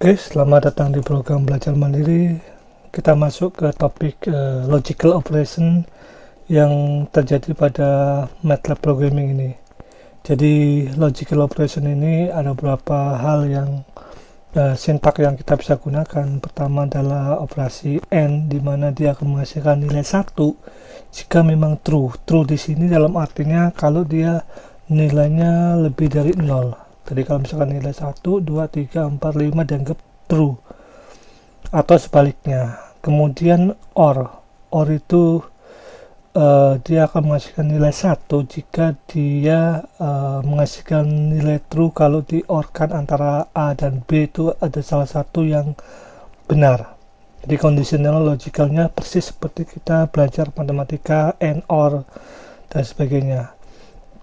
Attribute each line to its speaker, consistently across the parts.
Speaker 1: Oke, selamat datang di program Belajar Mandiri. Kita masuk ke topik logical operation yang terjadi pada MATLAB programming ini. Jadi logical operation ini ada beberapa hal yang sintak yang kita bisa gunakan. Pertama adalah operasi AND, di mana dia akan menghasilkan nilai 1 jika memang true. True di sini dalam artinya kalau dia nilainya lebih dari 0. Jadi kalau misalkan nilai 1, 2, 3, 4, 5 dianggap true, atau sebaliknya. Kemudian OR itu dia akan menghasilkan nilai 1 jika dia menghasilkan nilai true kalau di OR-kan antara A dan B itu ada salah satu yang benar. Jadi conditional logicalnya persis seperti kita belajar matematika AND OR dan sebagainya.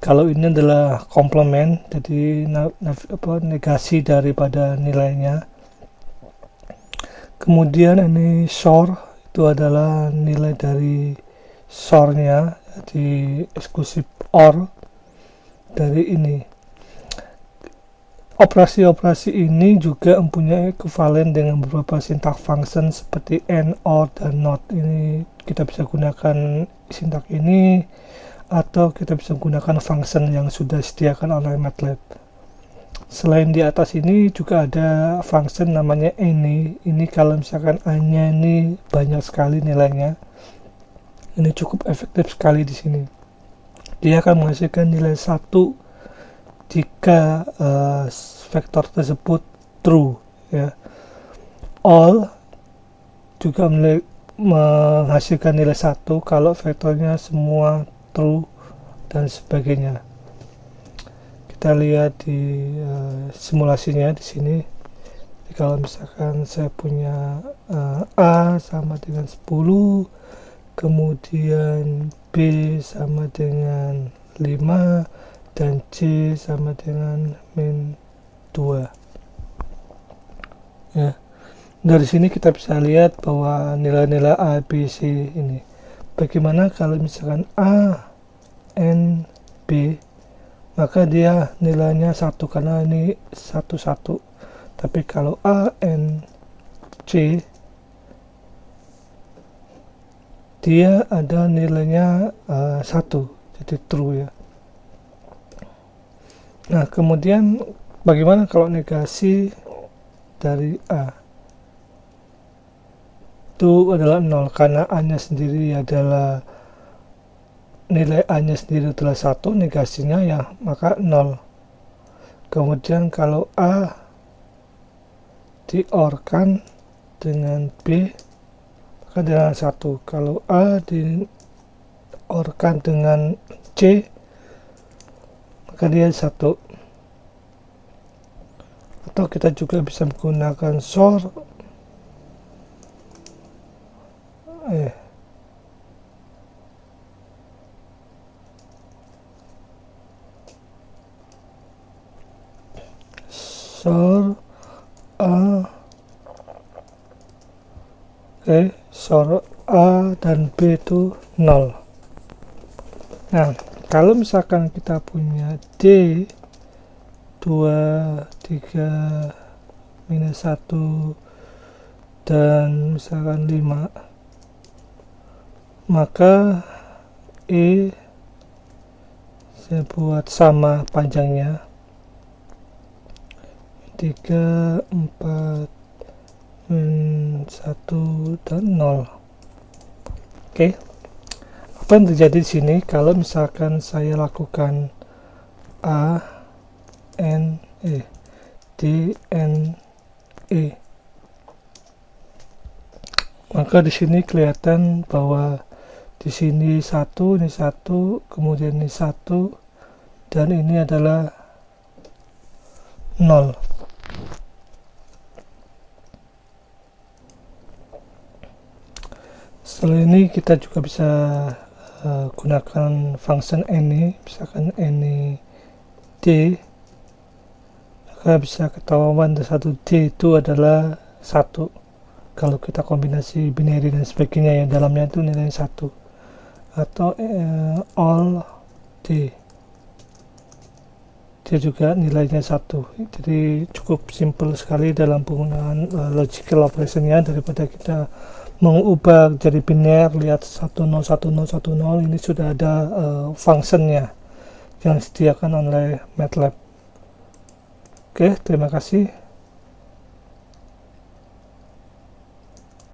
Speaker 1: Kalau ini adalah komplement, jadi negasi daripada nilainya. Kemudian ini SOR, itu adalah nilai dari SOR-nya, jadi eksklusif OR dari ini. Operasi-operasi ini juga mempunyai ekivalen dengan beberapa sintak function seperti AND, OR, dan NOT. Ini kita bisa gunakan sintak ini, atau kita bisa gunakan function yang sudah disediakan oleh MATLAB. Selain di atas ini juga ada function namanya any. Ini kalau misalkan A-nya ini banyak sekali nilainya, ini cukup efektif sekali di sini. Dia akan menghasilkan nilai 1 jika vektor tersebut true, ya. All juga menghasilkan nilai 1 kalau vektornya semua true dan sebagainya. Kita lihat di simulasinya di sini. Jadi kalau misalkan saya punya A sama dengan 10, kemudian B sama dengan 5, dan C sama dengan min 2, ya. Dari sini kita bisa lihat bahwa nilai-nilai A, B, C ini. Bagaimana kalau misalkan A, N, B, maka dia nilainya 1 karena ini 1, 1. Tapi kalau A, N, C, dia ada nilainya 1, jadi true, ya. Nah, kemudian bagaimana kalau negasi dari A? Itu adalah 0 karena A-nya sendiri adalah nilai A-nya sendiri adalah 1, negasinya ya maka 0. Kemudian kalau A di-OR-kan dengan B maka dengan 1. Kalau A di-OR-kan dengan C maka dia 1. Atau kita juga bisa menggunakan SOR SOR A, SOR A dan B itu 0. Nah, kalau misalkan kita punya D 2, 3, minus 1 dan misalkan 5, maka E saya buat sama panjangnya 3, 4, 1 dan 0. Oke. Apa yang terjadi di sini kalau misalkan saya lakukan A, N, E, D, N, E, maka di sini kelihatan bahwa di sini 1, ini 1, kemudian ini 1, dan ini adalah 0. Setelah ini kita juga bisa gunakan function any, misalkan any D, maka bisa ketahuan satu D itu adalah 1 kalau kita kombinasi binary dan sebagainya, yang dalamnya itu nilai 1. Atau all D dia juga nilainya 1. Jadi cukup simple sekali dalam penggunaan logical operationnya, daripada kita mengubah jadi biner, lihat 101010, ini sudah ada functionnya yang disediakan oleh MATLAB. Oke, terima kasih.